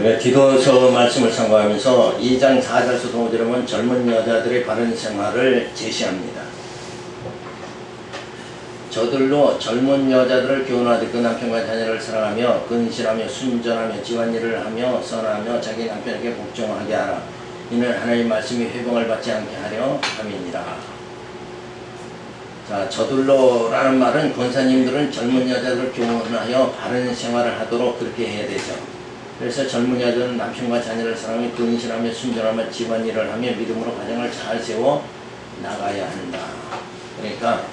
우리가 디도서 말씀을 참고하면서 2장 4절에서 5절에 보면 젊은 여자들의 바른 생활을 제시합니다. 저들로 젊은 여자들을 교훈하되 그 남편과 자녀를 사랑하며 근실하며 순전하며 집안일을 하며 선하며 자기 남편에게 복종하게 하라. 이는 하나님 말씀이 회방을 받지 않게 하려 함이니라. 자, 저들로라는 말은 권사님들은 젊은 여자들을 교훈하여 바른 생활을 하도록 그렇게 해야 되죠. 그래서 젊은 여자는 남편과 자녀를 사랑하며 근실하며 순전하며 집안일을 하며 믿음으로 가정을 잘 세워 나가야 한다. 그러니까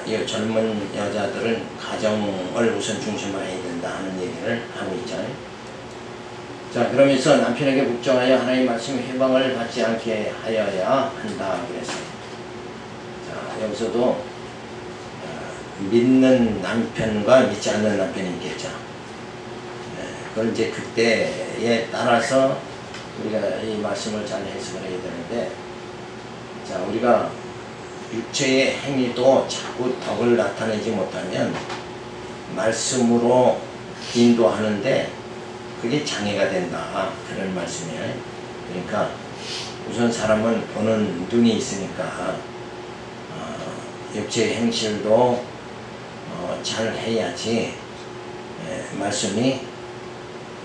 이 젊은 여자들은 가정을 우선 중심으로 해야 된다 하는 얘기를 하고 있죠. 자, 그러면서 남편에게 복종하여 하나님 말씀의 회방을 받지 않게 하여야 한다 그랬어요. 자, 여기서도 믿는 남편과 믿지 않는 남편이 있겠죠. 그걸 이제 그때에 따라서 우리가 이 말씀을 잘 해석을 해야 되는데, 자, 우리가 육체의 행위도 자꾸 덕을 나타내지 못하면 말씀으로 인도하는데 그게 장애가 된다 그런 말씀이에요. 그러니까 우선 사람은 보는 눈이 있으니까 육체의 행실도 잘 해야지 말씀이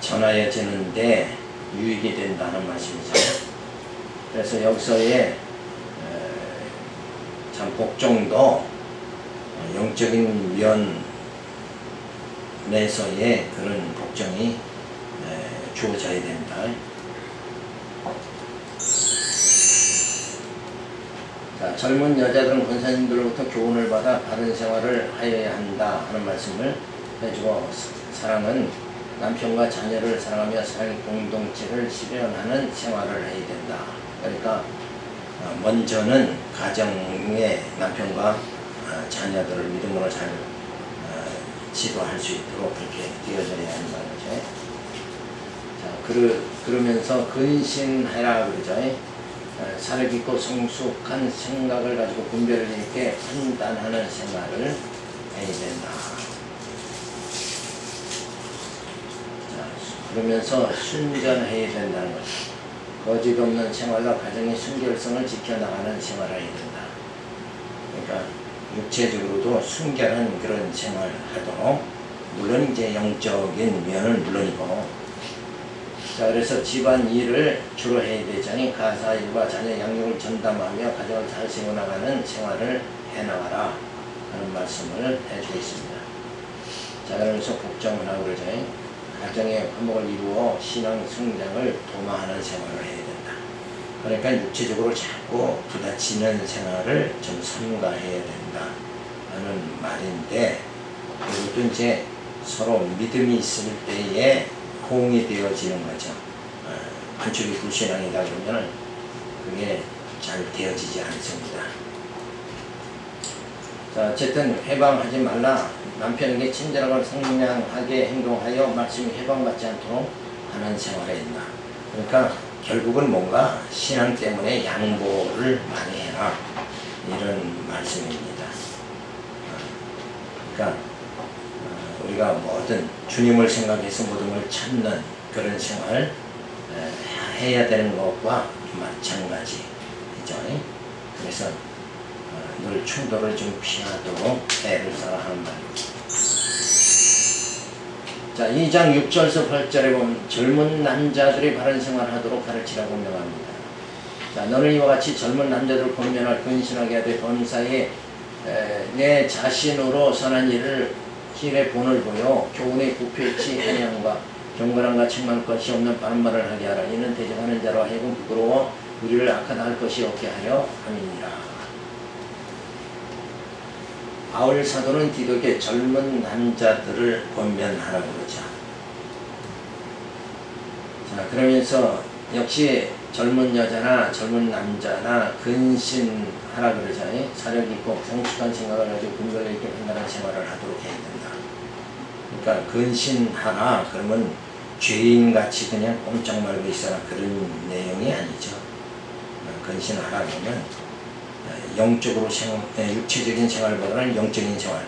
전하여지는데 유익이 된다는 말씀이죠. 그래서 여기서의 참 복종도 영적인 면에서의 그런 복종이 주어져야 됩니다. 자, 젊은 여자들은 권사님들로부터 교훈을 받아 바른 생활을 하여야 한다 하는 말씀을 해주고, 사랑은 남편과 자녀를 사랑하며 사랑의 공동체를 실현하는 생활을 해야 된다. 그러니까 먼저는 가정의 남편과 자녀들을 믿음으로 잘 지도할 수 있도록 그렇게 되어져야 한다. 그렇죠? 자, 그러면서 근신하라 그러죠. 사려 깊고 성숙한 생각을 가지고 분별을 있게 판단하는 생활을 해야 된다. 자, 그러면서 순전해야 된다는 거죠. 거짓 없는 생활과 가정의 순결성을 지켜나가는 생활을 해야 된다. 그러니까 육체적으로도 순결한 그런 생활을 하도록, 물론 이제 영적인 면은 물론이고, 자, 그래서 집안 일을 주로 해야 되자니 가사일과 자녀 양육을 전담하며 가정을 잘 세워나가는 생활을 해나가라 하는 말씀을 해주고 있습니다. 자, 그러면서 복종을 하고 그러죠. 가정의 화목을 이루어 신앙 성장을 도모하는 생활을 해야 된다. 그러니까 육체적으로 자꾸 부딪히는 생활을 좀 삼가해야 된다 하는 말인데, 이것도 이제 서로 믿음이 있을 때에 호응이 되어지는 거죠. 한쪽이 불신앙이다 그러면 그게 잘 되어지지 않습니다. 자, 어쨌든 해방하지 말라. 남편에게 친절하고 상냥하게 행동하여 말씀이 해방받지 않도록 하는 생활에 있나. 그러니까 결국은 뭔가 신앙 때문에 양보를 많이 해라 이런 말씀입니다. 그러니까 우리가 뭐든 주님을 생각해서 모든 걸 찾는 그런 생활 해야 되는 것과 마찬가지죠. 그래서 늘 충돌을 좀 피하도록 애를 써라 하는 말입니다. 자, 2장 6절에서 8절에 보면 젊은 남자들이 바른 생활을 하도록 가르치라고 명합니다. 자, 너는 이와 같이 젊은 남자들을 권면할 근신하게 하되 범사에 내 자신으로 선한 길의 본을 보여 교훈의 부패치 한양과 경건함과 책망할 것이 없는 바른 말을 하게 하라. 이는 대적하는 자로 하여금 부끄러워 우리를 악하다 할 것이 없게 하려 함이니라. 바울 사도는 디도에게 젊은 남자들을 권면하라고 그러죠. 자, 그러면서 역시 젊은 여자나 젊은 남자나 근신하라 그러죠. 사력 있고 성숙한 생각을 가지고 분별력 있게 판단하는 생활을 하도록 해야 된다. 그러니까 근신하라 그러면 죄인같이 그냥 꼼짝 말고 있어라 그런 내용이 아니죠. 근신하라 그러면 영적으로 육체적인 생활보다는 영적인 생활.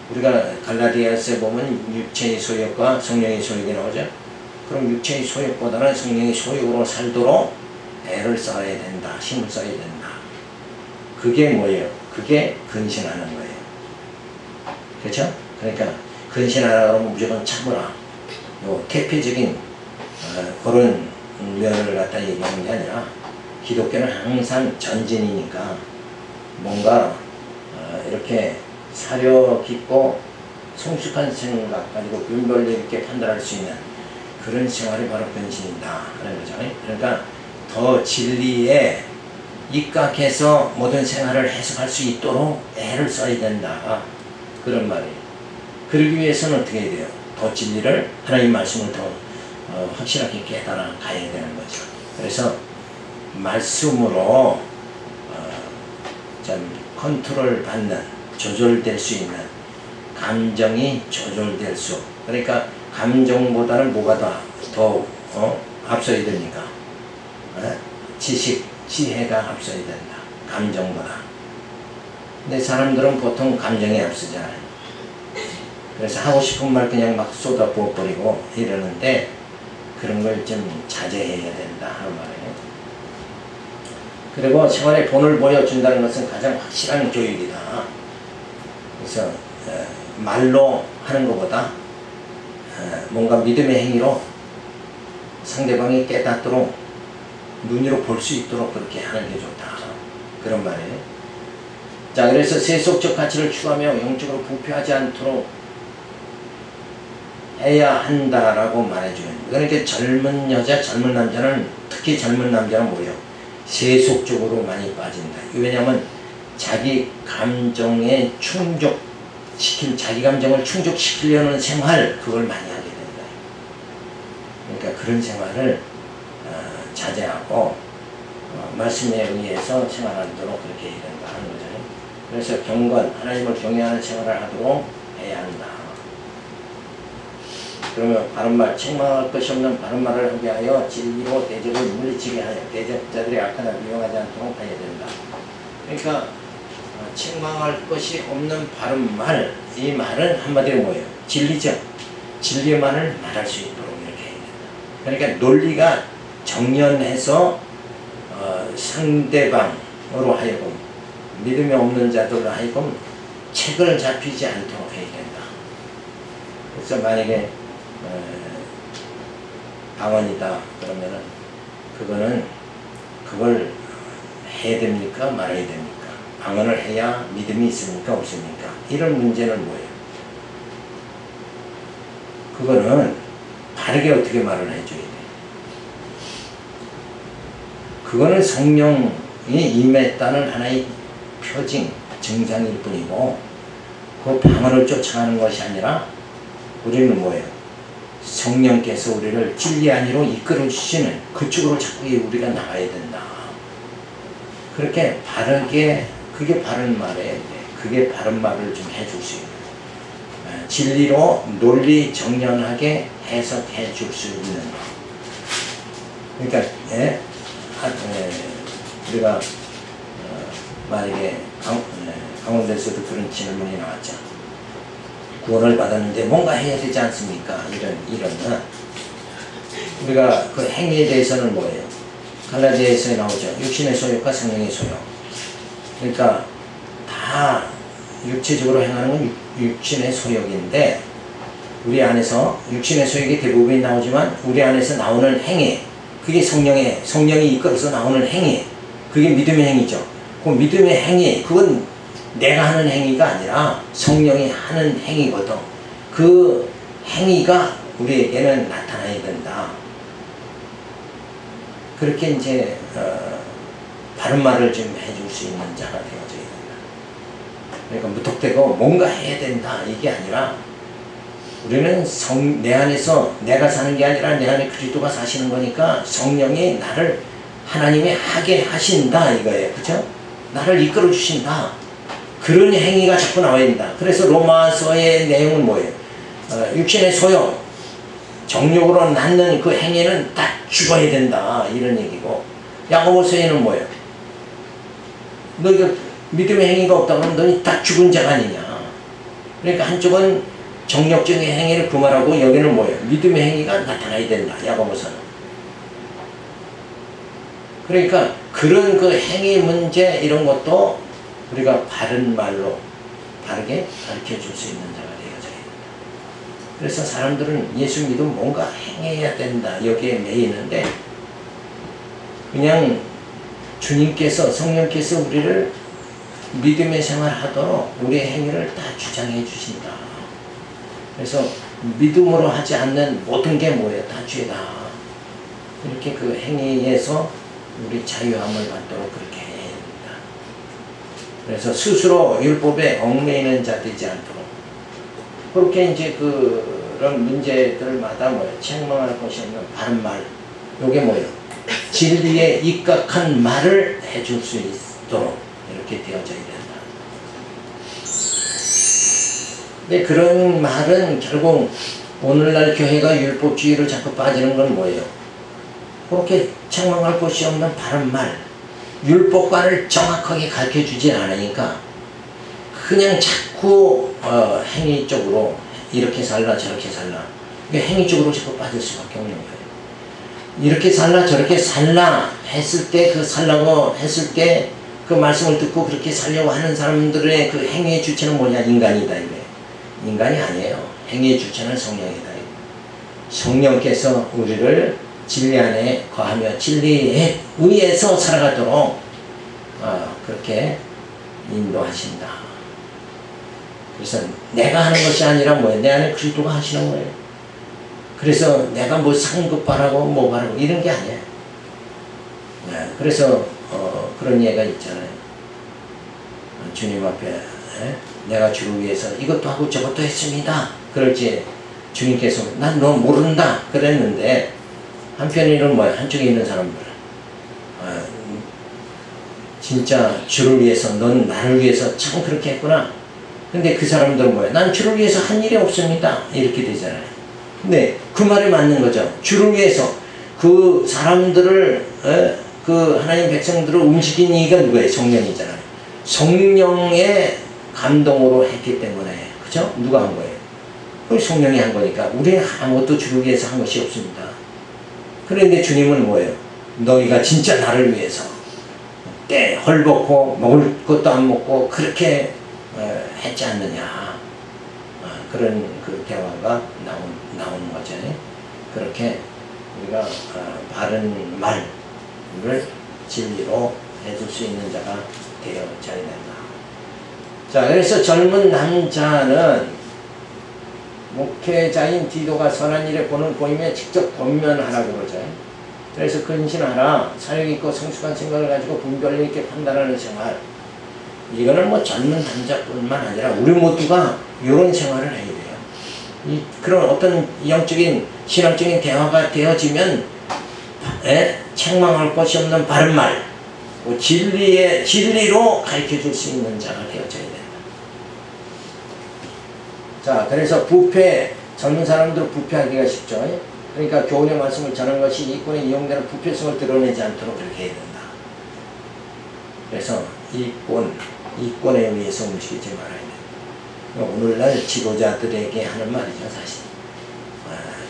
우리가 갈라디아서에 보면 육체의 소욕과 성령의 소욕이 나오죠. 그럼 육체의 소욕보다는 성령의 소욕으로 살도록 애를 써야 된다. 힘을 써야 된다. 그게 뭐예요? 그게 근신하는 거예요. 그렇죠? 그러니까 근신하라고 무조건 참으라. 요 태폐적인 그런 면을 갖다 얘기하는 게 아니라 기독교는 항상 전진이니까 뭔가 이렇게 사려 깊고 성숙한 생각 가지고 윤별로 이렇게 판단할 수 있는 그런 생활이 바로 근신이다 하는 거죠. 그러니까 더 진리에 입각해서 모든 생활을 해석할 수 있도록 애를 써야 된다. 그런 말이에요. 그러기 위해서는 어떻게 해야 돼요? 더 진리를 하나님 말씀을 더 확실하게 깨달아 가야 되는 거죠. 그래서 말씀으로 좀 컨트롤 받는, 조절될 수 있는 감정이 조절될 수. 그러니까 감정보다는 뭐가 더 앞서야 됩니까? 지식, 지혜가 앞서야 된다. 감정보다. 근데 사람들은 보통 감정이 앞서잖아요. 그래서 하고 싶은 말 그냥 막 쏟아부어버리고 이러는데 그런 걸 좀 자제해야 된다 하는 말이에요. 그리고 생활에 본을 보여준다는 것은 가장 확실한 교육이다. 그래서 말로 하는 것보다 뭔가 믿음의 행위로 상대방이 깨닫도록 눈으로 볼 수 있도록 그렇게 하는 게 좋다. 그런 말이에요. 자, 그래서 세속적 가치를 추구하며 영적으로 부패하지 않도록 해야 한다라고 말해줘요. 그러니까 젊은 여자, 젊은 남자는, 특히 젊은 남자는 뭐예요? 세속적으로 많이 빠진다. 왜냐하면 자기 감정에 자기 감정을 충족시키려는 생활, 그걸 많이 하게 된다. 그러니까 그런 생활을 자제하고 말씀에 의해서 생활하도록 그렇게 해야 된다 하는 거죠. 그래서 경건, 하나님을 경외하는 생활을 하도록 해야 한다. 그러면 바른말, 책망할 것이 없는 바른말을 하게 하여 진리로 대적을 물리치게 하여 대적자들의 악하다 미용하지 않도록 해야 된다. 그러니까 책망할 것이 없는 바른말, 이 말은 한마디로 뭐예요? 진리죠. 진리만을 말할 수 있도록 이렇게 해야 된다. 그러니까 논리가 정연해서 상대방으로 하여금, 믿음이 없는 자들로 하여금 책을 잡히지 않도록 해야 된다. 그래서 만약에 방언이다 그러면은 그걸 해야 됩니까? 말아야 됩니까? 방언을 해야 믿음이 있습니까? 없습니까? 이런 문제는 뭐예요? 그거는 바르게 어떻게 말을 해줘야 돼? 그거는 성령이 임했다는 하나의 표징, 증상일 뿐이고 그 방언을 쫓아가는 것이 아니라 우리는 뭐예요? 성령께서 우리를 진리 안으로 이끌어 주시는 그쪽으로 자꾸 우리가 나가야 된다. 그렇게 바르게, 그게 바른 말이에요. 그게 바른 말을 좀 해줄 수 있는, 진리로 논리 정연하게 해석해 줄 수 있는 것. 그러니까 우리가 만약에 강원도에서도 그런 질문이 나왔죠. 구원을 받았는데 뭔가 해야 되지 않습니까? 이런 우리가 그 행위에 대해서는 뭐예요? 갈라디아에서 나오죠. 육신의 소욕과 성령의 소욕. 그러니까 다 육체적으로 행하는 건 육신의 소욕인데 우리 안에서 육신의 소욕이 대부분이 나오지만 우리 안에서 나오는 행위, 그게 성령이 이끌어서 나오는 행위, 그게 믿음의 행위죠. 그 믿음의 행위, 그건 내가 하는 행위가 아니라 성령이 하는 행위거든. 그 행위가 우리에게는 나타나야 된다. 그렇게 이제 바른 말을 좀 해줄 수 있는 자가 되어져야 된다. 그러니까 무턱대고 뭔가 해야 된다 이게 아니라 우리는 내 안에서 내가 사는 게 아니라 내 안에 그리스도가 사시는 거니까 성령이 나를 하나님이 하게 하신다 이거예요. 그렇죠? 나를 이끌어 주신다. 그런 행위가 자꾸 나와야 된다. 그래서 로마서의 내용은 뭐예요? 육신의 소욕, 정욕으로 낳는 그 행위는 다 죽어야 된다 이런 얘기고, 야고보서에는 뭐예요? 너희가 믿음의 행위가 없다고 하면 너희 다 죽은 자가 아니냐. 그러니까 한쪽은 정력적인 행위를 금하라고 여기는 뭐예요? 믿음의 행위가 나타나야 된다. 야고보서는. 그러니까 그런 그 행위 문제 이런 것도 우리가 바른 말로 바르게 가르쳐 줄 수 있는 자가 되어져야 된다. 그래서 사람들은 예수 믿으면 뭔가 행해야 된다. 여기에 매이는데 그냥 주님께서 성령께서 우리를 믿음의 생활하도록 우리의 행위를 다 주장해 주신다. 그래서 믿음으로 하지 않는 모든 게 뭐예요? 다 죄다. 이렇게 그 행위에서 우리 자유함을 받도록 그렇게 해야 됩니다. 그래서 스스로 율법에 얽매이는 자 되지 않도록 그렇게 이제 그런 문제들마다 뭐예요? 책망할 것이 없는 바른 말. 요게 뭐예요? 진리에 입각한 말을 해줄 수 있도록 이렇게 되어져야 된다. 근데 그런 말은 결국 오늘날 교회가 율법주의로 자꾸 빠지는 건 뭐예요? 그렇게 책망할 것이 없는 바른 말, 율법관을 정확하게 가르쳐 주진 않으니까 그냥 자꾸 행위 쪽으로 이렇게 살라 저렇게 살라 행위 쪽으로 자꾸 빠질 수밖에 없는 거예요. 이렇게 살라 저렇게 살라 했을 때 그 살라고 했을 때 그 말씀을 듣고 그렇게 살려고 하는 사람들의 그 행위의 주체는 뭐냐? 인간이다 이거예요. 인간이 아니에요. 행위의 주체는 성령이다. 성령께서 우리를 진리 안에 거하며 진리에 의해서 살아가도록 그렇게 인도하신다. 그래서 내가 하는 것이 아니라 뭐예요? 내 안에 그리스도가 하시는 거예요. 그래서 내가 뭐 상급 바라고 뭐 바라고 이런 게 아니에요. 그래서 그런 예가 있잖아요. 주님 앞에 내가 주를 위해서 이것도 하고 저것도 했습니다. 그럴지 주님께서 난 너 모른다 그랬는데 한편에는 뭐야? 한쪽에 있는 사람들 진짜 주를 위해서 넌 나를 위해서 참 그렇게 했구나. 근데 그 사람들은 뭐야? 난 주를 위해서 한 일이 없습니다. 이렇게 되잖아요. 근데 그 말이 맞는 거죠. 주를 위해서 그 사람들을 그 하나님 백성들을 움직인 이가 누구예요? 성령이잖아요. 성령의 감동으로 했기 때문에 그죠? 누가 한 거예요? 그 성령이 한 거니까 우리는 아무것도 주를 위해서 한 것이 없습니다. 그런데 주님은 뭐예요? 너희가 진짜 나를 위해서 때 헐벗고 먹을 것도 안 먹고 그렇게 했지 않느냐. 그런 그 대화가 나오는 거죠. 그렇게 우리가 바른 말을 진리로 해줄 수 있는 자가 되어져야 된다. 자, 그래서 젊은 남자는 목회자인 디도가 선한 일에 본을 보이며 직접 권면하라고 그러죠. 그래서 근신하라. 사역있고 성숙한 생각을 가지고 분별력 있게 판단하는 생활. 이거는 뭐 젊은 남자뿐만 아니라 우리 모두가 이런 생활을 해야 돼요. 그런 어떤 영적인 신앙적인 대화가 되어지면 책망할 것이 없는 바른 말, 진리로 가르쳐 줄 수 있는 자가 되어져야 된다. 자, 그래서 부패, 젊은 사람들은 부패하기가 쉽죠. 그러니까 교훈의 말씀을 전하는 것이 이권에 이용되는 부패성을 드러내지 않도록 그렇게 해야 된다. 그래서 이권에 의해서 움직이지 말아야 된다. 오늘날 지도자들에게 하는 말이죠, 사실.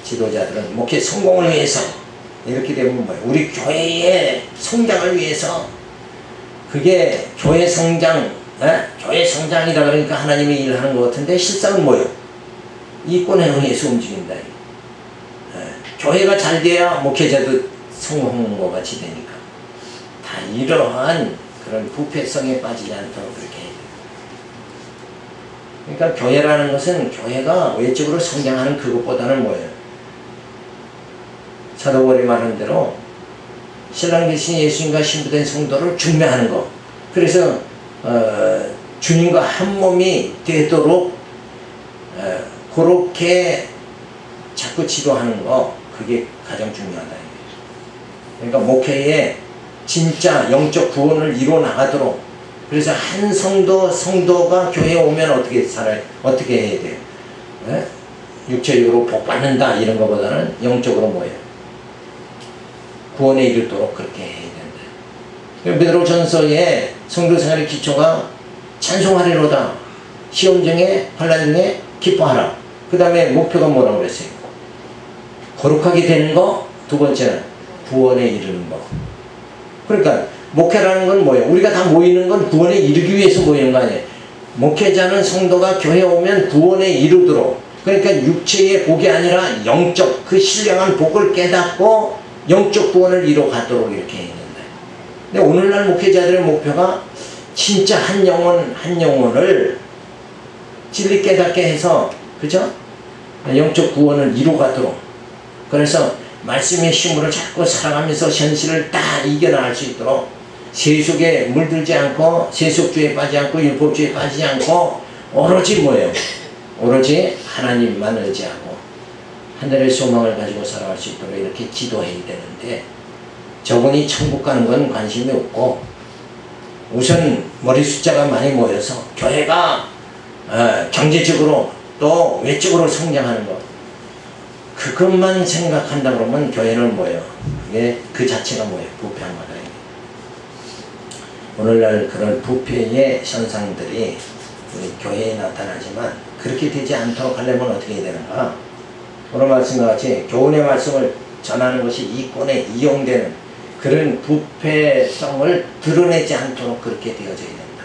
지도자들은 목회 성공을 위해서 이렇게 되면 뭐예요? 우리 교회의 성장을 위해서 그게 교회 성장, 교회 성장이다 그러니까 하나님이 일하는 것 같은데 실상은 뭐예요? 이권에 의해서 움직인다. 교회가 잘 돼야 목회자도 성공한 것 같이 되니까 다 이러한 그런 부패성에 빠지지 않도록 그렇게 해야 돼요. 그러니까 교회라는 것은 교회가 외적으로 성장하는 그것보다는 뭐예요? 사도 바울이 말한 대로 신랑 되신 예수님과 신부된 성도를 중매하는 것. 그래서 주님과 한 몸이 되도록 그렇게 자꾸 지도하는 거, 그게 가장 중요하다. 그러니까 목회에 진짜 영적 구원을 이루어 나가도록. 그래서 한 성도가 교회에 오면 어떻게 살아요? 어떻게 해야 돼요? 육체적으로 복 받는다 이런 것보다는 영적으로 뭐예요? 구원에 이르도록 그렇게 해야 된다. 베드로전서의 성도 생활의 기초가 찬송하리로다. 시험 중에 환난 중에 기뻐하라. 그 다음에 목표가 뭐라고 그랬어요? 거룩하게 되는 거. 두 번째는 구원에 이르는 거. 그러니까 목회라는 건 뭐예요? 우리가 다 모이는 건 구원에 이르기 위해서 모이는 거 아니에요. 목회자는 성도가 교회에 오면 구원에 이르도록, 그러니까 육체의 복이 아니라 영적 그 신령한 복을 깨닫고 영적 구원을 이뤄가도록 이렇게 있는데, 근데 오늘날 목회자들의 목표가 진짜 한 영혼을 진리 깨닫게 해서, 그죠? 영적 구원을 이뤄가도록, 그래서 말씀의 힘으로 자꾸 살아가면서 현실을 다 이겨나갈 수 있도록 세속에 물들지 않고, 세속주의에 빠지지 않고, 율법주의에 빠지지 않고, 오로지 뭐예요? 오로지 하나님만 의지하고 하늘의 소망을 가지고 살아갈 수 있도록 이렇게 지도해야 되는데, 저분이 천국 가는 건 관심이 없고, 우선 머리 숫자가 많이 모여서 교회가 경제적으로 또 외적으로 성장하는 것, 그것만 생각한다 그러면 교회는 뭐예요? 그게 그 자체가 뭐예요? 부패한 거다. 오늘날 그런 부패의 현상들이 우리 교회에 나타나지만, 그렇게 되지 않도록 하려면 어떻게 해야 되는가? 오늘 말씀과 같이 교훈의 말씀을 전하는 것이 이권에 이용되는 그런 부패성을 드러내지 않도록 그렇게 되어져야 된다.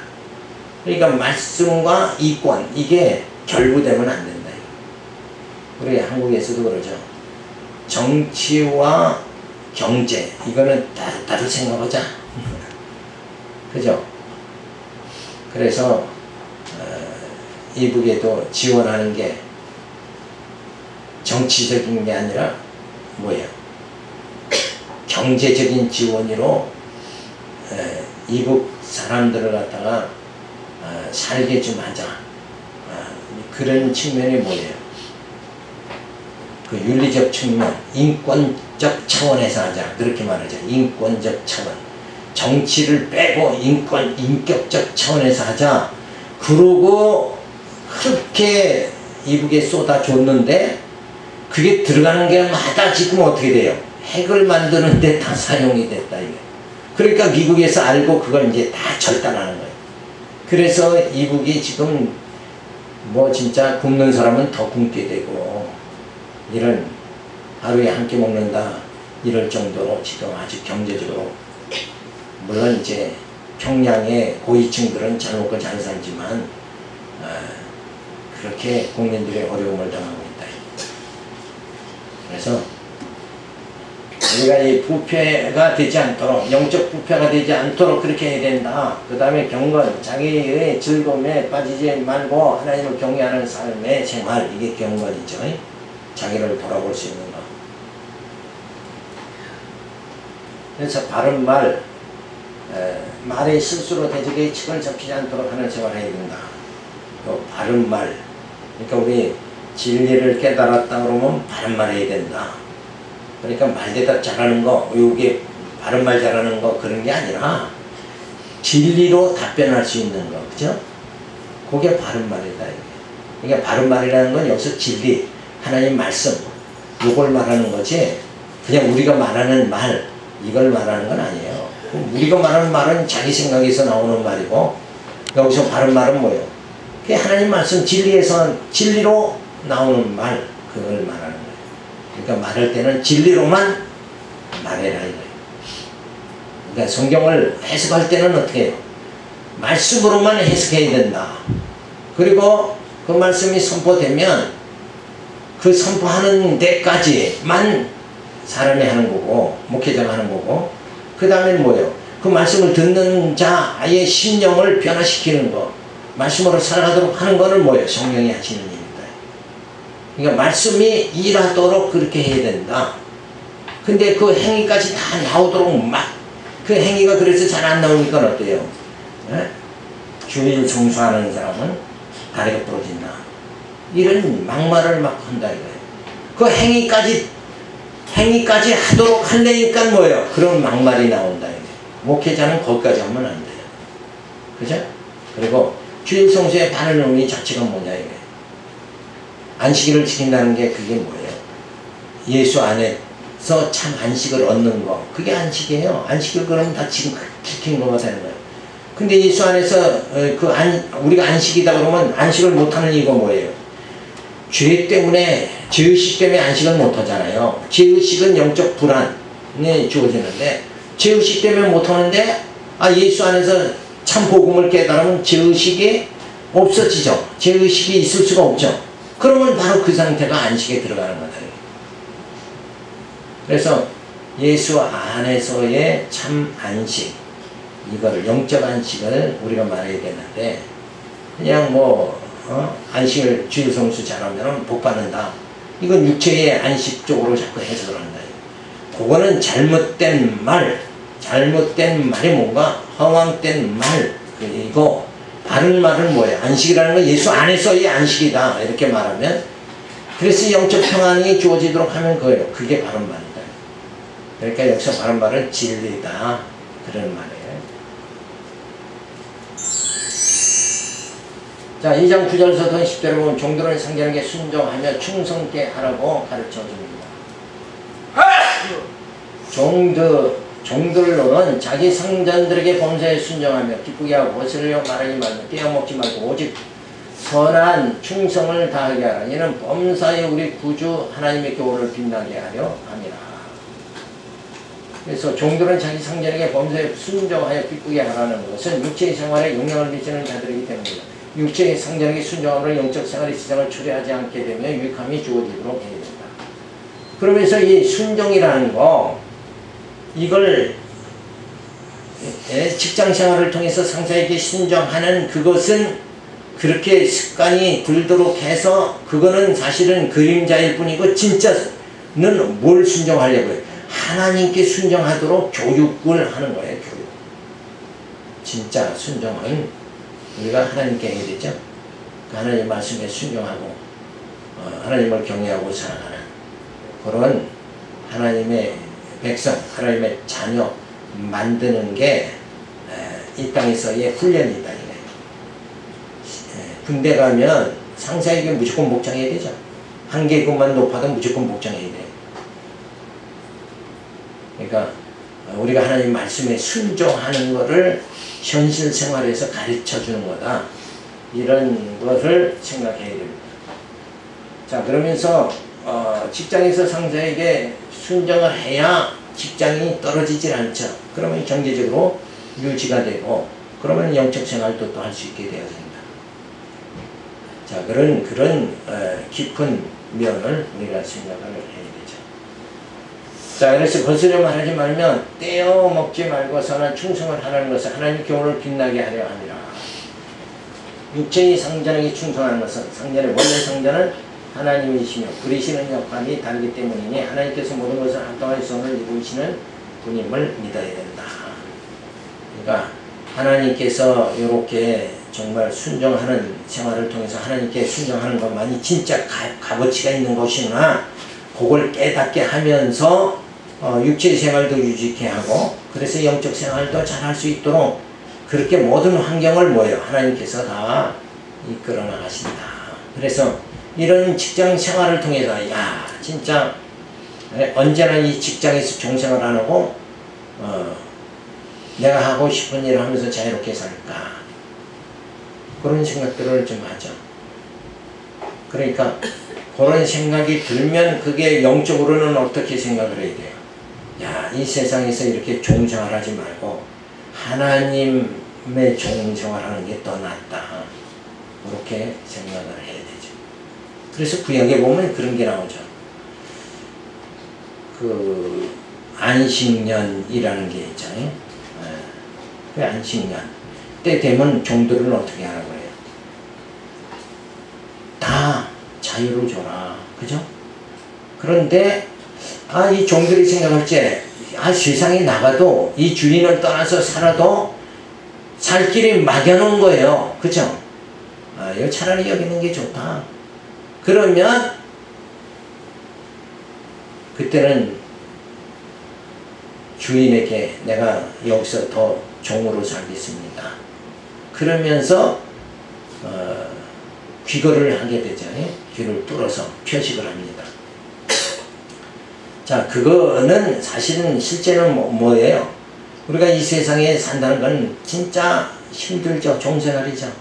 그러니까 말씀과 이권, 이게 결부되면 안 된다. 우리 한국에서도 그러죠. 정치와 경제, 이거는 따로 생각하자. 그죠? 그래서 이북에도 지원하는 게 정치적인 게 아니라 뭐예요? 경제적인 지원으로 이북 사람들을 갖다가 살게 좀 하자. 그런 측면이 뭐예요? 그 윤리적 측면, 인권적 차원에서 하자. 그렇게 말하죠. 인권적 차원. 정치를 빼고 인격적 차원에서 하자. 그러고 그렇게 이북에 쏟아줬는데, 그게 들어가는 게 마다 지금 어떻게 돼요? 핵을 만드는데 다 사용이 됐다, 이게. 그러니까 미국에서 알고 그걸 이제 다 절단하는 거예요. 그래서 이북이 지금 뭐 진짜 굶는 사람은 더 굶게 되고, 이런 하루에 한 끼 먹는다 이럴 정도로 지금 아주 경제적으로, 물론 이제 평양의 고위층들은 잘 먹고 잘 살지만 그렇게 국민들의 어려움을 당하고 있다. 그래서 우리가 이 부패가 되지 않도록, 영적 부패가 되지 않도록 그렇게 해야 된다. 그 다음에 경건, 자기의 즐거움에 빠지지 말고 하나님을 경외하는 삶의 생활, 이게 경건이죠. 자기를 돌아볼 수 있는 것. 그래서 바른 말, 말의 실수로 대적의 칙을 잡히지 않도록 하는 생활을 해야 된다. 바른 말, 그러니까 우리 진리를 깨달았다 그러면 바른 말 해야 된다. 그러니까 말대답 잘하는 거, 이게 바른 말 잘하는 거 그런 게 아니라 진리로 답변할 수 있는 거, 그죠? 그게 바른 말이다. 그러니까 바른 말이라는 건 여기서 진리, 하나님 말씀, 이걸 말하는 거지, 그냥 우리가 말하는 말, 이걸 말하는 건 아니에요. 우리가 말하는 말은 자기 생각에서 나오는 말이고, 여기서 바른 말은 뭐예요? 그게 하나님 말씀, 진리에서, 진리로 나오는 말, 그걸 말하는 거예요. 그러니까 말할 때는 진리로만 말해라, 이거예요. 그러니까 성경을 해석할 때는 어떻게 해요? 말씀으로만 해석해야 된다. 그리고 그 말씀이 선포되면 그 선포하는 데까지만 사람이 하는 거고, 목회자가 하는 거고, 그 다음에 뭐예요? 그 말씀을 듣는 자의 심령을 변화시키는 거, 말씀으로 살아가도록 하는 거는 뭐예요? 성령이 하시는 일입니다. 그러니까 말씀이 일하도록 그렇게 해야 된다. 근데 그 행위까지 다 나오도록 막, 그 행위가 그래서 잘 안 나오니까 어때요? 네? 주일 성수하는 사람은 다리가 부러진다. 이런 막말을 막 한다 이거예요. 그 행위까지 하도록 하려니까 뭐예요? 그런 막말이 나온다 이거예요. 목회자는 거기까지 하면 안 돼요. 그죠? 그리고 주일 성수의 바른 의미 자체가 뭐냐 이거예요. 안식일을 지킨다는 게 그게 뭐예요? 예수 안에서 참 안식을 얻는 거, 그게 안식이에요. 안식을 그러면 다 지금 지킨 거가 되는 거예요. 근데 예수 안에서 우리가 안식이다 그러면 안식을 못하는 이유가 뭐예요? 죄 때문에, 죄의식 때문에 안식을 못하잖아요. 죄의식은 영적 불안이 주어지는데, 죄의식 때문에 못하는데, 예수 안에서 참 복음을 깨달으면 죄의식이 없어지죠. 죄의식이 있을 수가 없죠. 그러면 바로 그 상태가 안식에 들어가는 거다. 그래서 예수 안에서의 참 안식, 이거를 영적 안식을 우리가 말해야 되는데, 그냥 안식을 주일 성수 잘하면 복 받는다. 이건 육체의 안식 쪽으로 자꾸 해석을 한다. 그거는 잘못된 말이 뭔가 허황된 말. 그리고 바른 말은 뭐예요? 안식이라는 건 예수 안에서의 안식이다. 이렇게 말하면, 그래서 영적 평안이 주어지도록 하면 그거예요. 그게 바른 말이다. 그러니까 여기서 바른 말은 진리다. 그런 말이에요. 자, 2장 9절에서부터 10절에 보면 종들은 상전에게 순종하며 충성케 하라고 가르쳐 줍니다. 종들로는 자기 상전들에게 범사에 순종하며 기쁘게 하고 거슬려 말하지 말고 떼어먹지 말고 오직 선한 충성을 다하게 하라. 이는 범사에 우리 구주 하나님의 교훈을 빛나게 하려 함이라. 그래서 종들은 자기 상전에게 범사에 순종하여 기쁘게 하라는 것은 육체의 생활에 영향을 미치는 자들이기 때문입니다. 육체의 상전에게 순종함으로 영적 생활의 지장을 초래하지 않게 되며 유익함이 주어지도록 해야 된다. 그러면서 이 순종이라는 거, 이걸 직장 생활을 통해서 상사에게 순종하는 그것은 그렇게 습관이 들도록 해서 그거는 사실은 그림자일 뿐이고 진짜는 뭘 순종하려고요? 하나님께 순종하도록 교육을 하는 거예요. 교육. 진짜 순종은 우리가 하나님께 해야 되죠. 하나님 말씀에 순종하고 하나님을 경외하고 살아가는 그런 하나님의 백성, 하나님의 자녀 만드는 게 이 땅에서의 훈련이다. 군대 가면 상사에게 무조건 복장해야 되죠. 한 계급만 높아도 무조건 복장해야 돼요. 그러니까 우리가 하나님 말씀에 순종하는 것을 현실 생활에서 가르쳐 주는 거다. 이런 것을 생각해야 됩니다. 자, 그러면서 직장에서 상사에게 순종을 해야 직장이 떨어지질 않죠. 그러면 경제적으로 유지가 되고, 그러면 영적 생활도 또 할 수 있게 되어집니다. 자, 그런 깊은 면을 우리가 생각을 해야 되죠. 자, 그래서 거스려 말하지 말면 떼어 먹지 말고 선한 충성을 하라는 것은 하나님 교훈을 빛나게 하려 함이라. 육체의 상전에게 충성하는 것은 상전의 원래 상전은 하나님이시며 부리시는 역할이 다르기 때문이니 하나님께서 모든 것을 합당하여 선을 이루시는 분임을 믿어야 된다. 그러니까 하나님께서 이렇게 정말 순종하는 생활을 통해서 하나님께 순종하는 것만이 진짜 값어치가 있는 것이구나. 그걸 깨닫게 하면서 육체의 생활도 유지케 하고, 그래서 영적 생활도 잘 할 수 있도록 그렇게 모든 환경을 뭐예요? 하나님께서 다 이끌어 나가신다. 그래서 이런 직장 생활을 통해서 진짜 언제나 이 직장에서 종생활 안 하고 내가 하고 싶은 일을 하면서 자유롭게 살까, 그런 생각들을 좀 하죠. 그러니까 그런 생각이 들면 그게 영적으로는 어떻게 생각을 해야 돼요? 이 세상에서 이렇게 종생활하지 말고 하나님의 종생활하는 게 더 낫다. 그렇게 생각을 해야 되죠. 그래서 구약에 보면 그런 게 나오죠. 그 안식년이라는 게 있잖아요. 그 안식년 때 되면 종들을 어떻게 하라고 해요? 다 자유를 줘라. 그죠? 그런데 이 종들이 생각할 때 세상에 나가도 이 주인을 떠나서 살아도 살 길이 막여놓은 거예요. 그죠? 이거 차라리 여기는 게 좋다. 그러면 그때는 주인에게 내가 여기서 더 종으로 살겠습니다. 그러면서 귀걸이를 하게 되잖아요. 귀를 뚫어서 표식을 합니다. 자, 그거는 사실은 실제는 뭐예요? 우리가 이 세상에 산다는 건 진짜 힘들죠. 종생활이죠.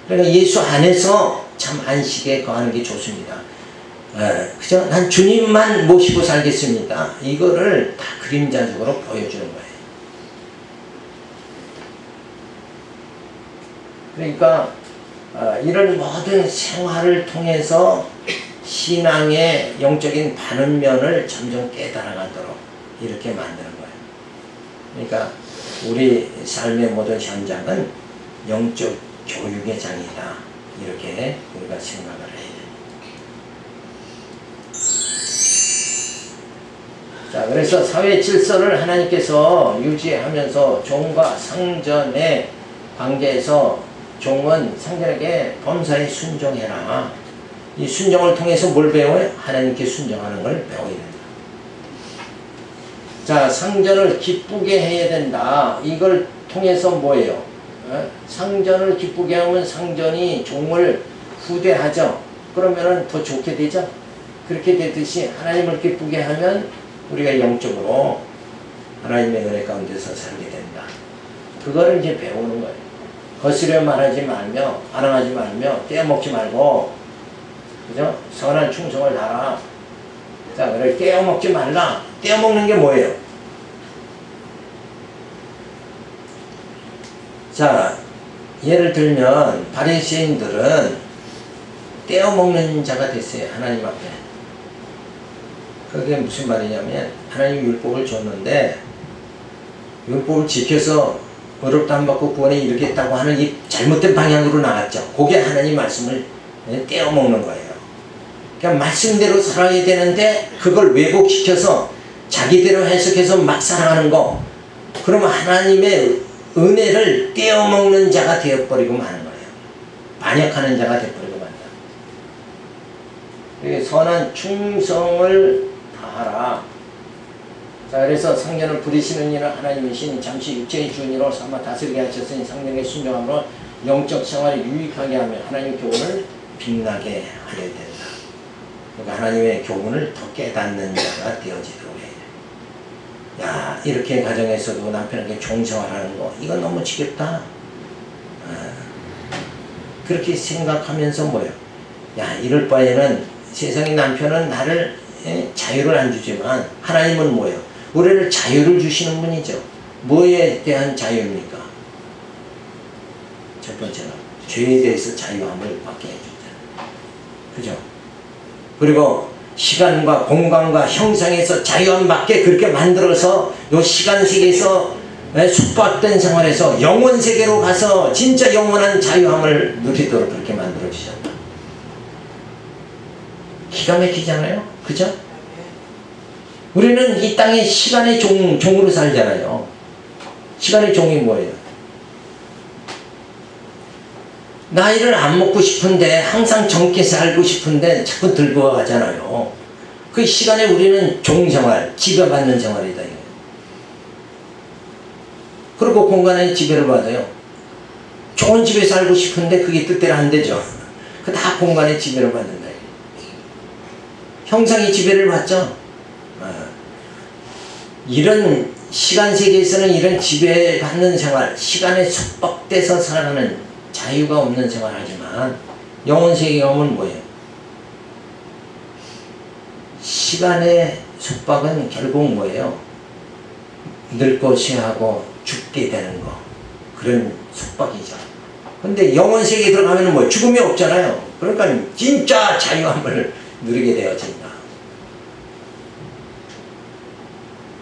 그러니까 예수 안에서 참 안식에 거하는 게 좋습니다. 그죠? 난 주님만 모시고 살겠습니다. 이거를 다 그림자적으로 보여주는 거예요. 그러니까 이런 모든 생활을 통해서 신앙의 영적인 반응면을 점점 깨달아가도록 이렇게 만드는 거예요. 그러니까 우리 삶의 모든 현장은 영적 교육의 장이다. 이렇게 우리가 생각을 해야 돼요. 자, 그래서 사회 질서를 하나님께서 유지하면서 종과 상전의 관계에서 종은 상전에게 범사에 순종해라. 이 순종을 통해서 뭘 배워요? 하나님께 순종하는 걸 배워야 된다. 자, 상전을 기쁘게 해야 된다. 이걸 통해서 뭐예요? 상전을 기쁘게 하면 상전이 종을 후대하죠. 그러면은 더 좋게 되죠. 그렇게 되듯이 하나님을 기쁘게 하면 우리가 영적으로 하나님의 은혜 가운데서 살게 된다. 그거를 이제 배우는 거예요. 거스려 말하지 말며, 반항하지 말며, 떼어먹지 말고, 그죠? 선한 충성을 다하라. 자, 그래, 떼어먹지 말라. 떼어먹는 게 뭐예요? 자, 예를 들면, 바리새인들은 떼어먹는 자가 됐어요. 하나님 앞에. 그게 무슨 말이냐면, 하나님 율법을 줬는데, 율법을 지켜서 어렵다 안 받고 구원에 이르겠다고 하는 이 잘못된 방향으로 나갔죠. 그게 하나님 말씀을 떼어먹는 거예요. 그러니까 말씀대로 살아야 되는데 그걸 왜곡시켜서 자기대로 해석해서 막 살아가는 거. 그러면 하나님의 은혜를 떼어먹는 자가 되어버리고 마는 거예요. 반역하는 자가 되어버리고 만다. 선한 충성을 다하라. 자, 그래서 상전을 부리시는 이는 하나님이신 잠시 육체의 주인으로 삼아 다스리게 하셨으니 상전에게 순종함으로 영적 생활을 유익하게 하며 하나님의 교훈을 빛나게 하려 된다. 그러니까 하나님의 교훈을 더 깨닫는 자가 되어지도록 해야 돼. 야, 이렇게 가정에서도 남편에게 종생활하는 거 이건 너무 지겹다. 그렇게 생각하면서 뭐예요? 야, 이럴 바에는 세상의 남편은 나를 자유를 안 주지만 하나님은 뭐예요? 우리를 자유를 주시는 분이죠. 뭐에 대한 자유입니까? 첫 번째는 죄에 대해서 자유함을 받게 해준다. 그죠? 그리고 시간과 공간과 형상에서 자유함 받게 그렇게 만들어서 이 시간 세계에서 숙박된 생활에서 영원 세계로 가서 진짜 영원한 자유함을 누리도록 그렇게 만들어 주셨다. 기가 막히잖아요. 그죠? 우리는 이 땅에 시간의 종으로 살잖아요. 시간의 종이 뭐예요? 나이를 안 먹고 싶은데 항상 젊게 살고 싶은데 자꾸 들고 가잖아요. 그 시간에 우리는 종생활, 지배받는 생활이다. 이거. 그리고 공간에 지배를 받아요. 좋은 집에 살고 싶은데 그게 뜻대로 안 되죠. 그 다 공간에 지배를 받는다. 형상이 지배를 받죠. 이런 시간 세계에서는 이런 지배받는 생활, 시간에 속박돼서 살아가는 자유가 없는 생활하지만 영혼 세계에 오면 뭐예요? 시간의 속박은 결국 뭐예요? 늙고 쇠하고 죽게 되는 거. 그런 속박이죠. 근데 영혼 세계에 들어가면 뭐예요? 죽음이 없잖아요. 그러니까 진짜 자유함을 누리게 되어진다.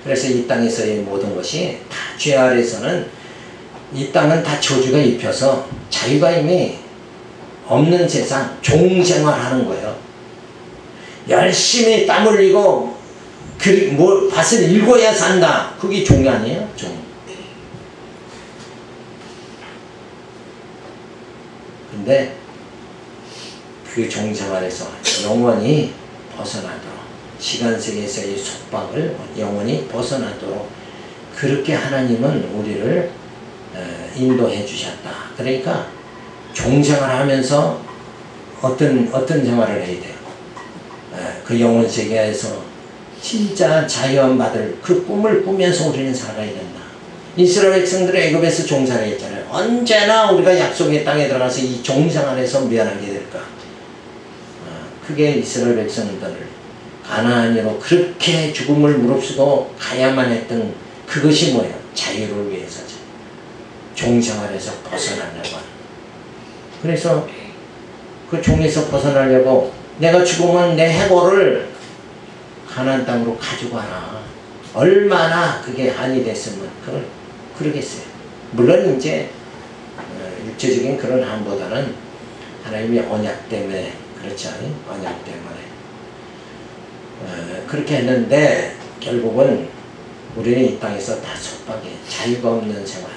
그래서 이 땅에서의 모든 것이 다 죄 아래서는 이 땅은 다 저주가 입혀서 자유가 이미 없는 세상, 종생활하는 거예요. 열심히 땀 흘리고 밭을 일궈야 산다. 그게 종이 아니에요? 종. 근데 그 종생활에서 영원히 벗어나도록 시간 세계에서의 속박을 영원히 벗어나도록 그렇게 하나님은 우리를 인도해 주셨다. 그러니까 종생활을 하면서 어떤 생활을 해야 돼요? 그 영혼 세계에서 진짜 자유함 받을 그 꿈을 꾸면서 우리는 살아야 된다. 이스라엘 백성들의 애굽에서 종살이 했잖아요. 언제나 우리가 약속의 땅에 들어가서 이 종생 안에서 면하게 될까? 그게 이스라엘 백성들을 가나안으로 그렇게 죽음을 무릅쓰고 가야만 했던 그것이 뭐예요? 자유를 위해서죠. 종생활에서 벗어나려고 하는. 그래서 그 종에서 벗어나려고 내가 죽으면 내 해골을 가나안 땅으로 가지고 와라. 얼마나 그게 한이 됐으면 그걸 그러겠어요. 물론 이제 육체적인 그런 한보다는 하나님의 언약 때문에 그렇죠. 언약 때문에 그렇게 했는데 결국은 우리는 이 땅에서 다 속박해. 자유가 없는 생활.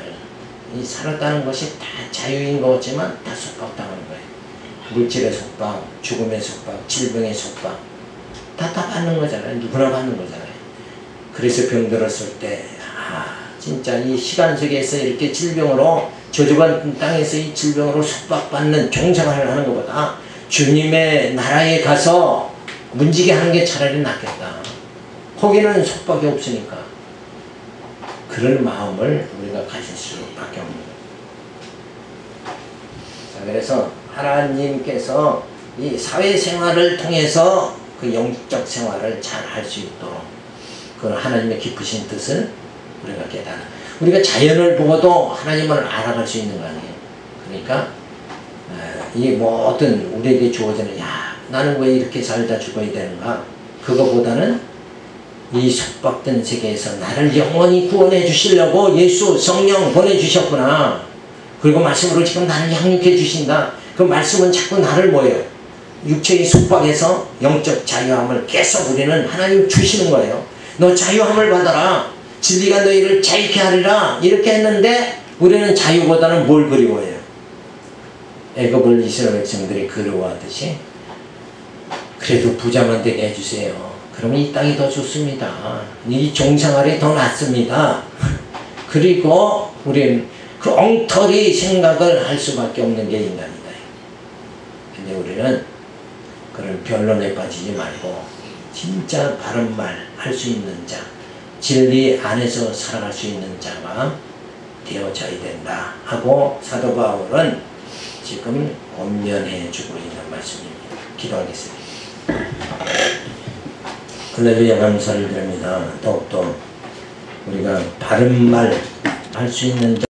이 살았다는 것이 다 자유인 것 같지만 다 속박당하는 거예요. 물질의 속박, 죽음의 속박, 질병의 속박 다 받는 거잖아요. 누구나 받는 거잖아요. 그래서 병들었을 때 진짜 이 시간 속에서 이렇게 질병으로 저주받은 땅에서 이 질병으로 속박받는 종생활을 하는 것보다 주님의 나라에 가서 문지게 하는 게 차라리 낫겠다. 거기는 속박이 없으니까. 그런 마음을 우리가 가질 수밖에 없는 거예요. 자, 그래서 하나님께서 이 사회생활을 통해서 그 영적 생활을 잘 할 수 있도록 그 하나님의 깊으신 뜻을 우리가 깨달아. 우리가 자연을 보고도 하나님을 알아갈 수 있는 거 아니에요. 그러니까 이 모든 우리에게 주어지는 나는 왜 이렇게 살다 죽어야 되는가? 그거보다는 이 속박된 세계에서 나를 영원히 구원해 주시려고 예수 성령 보내주셨구나. 그리고 말씀으로 지금 나를 양육해 주신다. 그 말씀은 자꾸 나를 뭐예요? 육체의 속박에서 영적 자유함을 계속 우리는 하나님 주시는 거예요. 너 자유함을 받아라. 진리가 너희를 자유케 하리라. 이렇게 했는데 우리는 자유보다는 뭘 그리워해요? 애굽을 이스라엘 백성들이 그리워하듯이 그래도 부자만 되게 해주세요. 그러면 이 땅이 더 좋습니다. 이 종생활이 더 낫습니다. 그리고 우리는 그 엉터리 생각을 할 수밖에 없는 게 인간이다. 근데 우리는 그런 변론에 빠지지 말고 진짜 바른 말 할 수 있는 자, 진리 안에서 살아갈 수 있는 자가 되어져야 된다 하고 사도 바울은 지금 권면해 주고 있는 말씀입니다. 기도하겠습니다. 할렐루야, 감사를 드립니다. 더욱더 우리가 바른 말 할 수 있는 자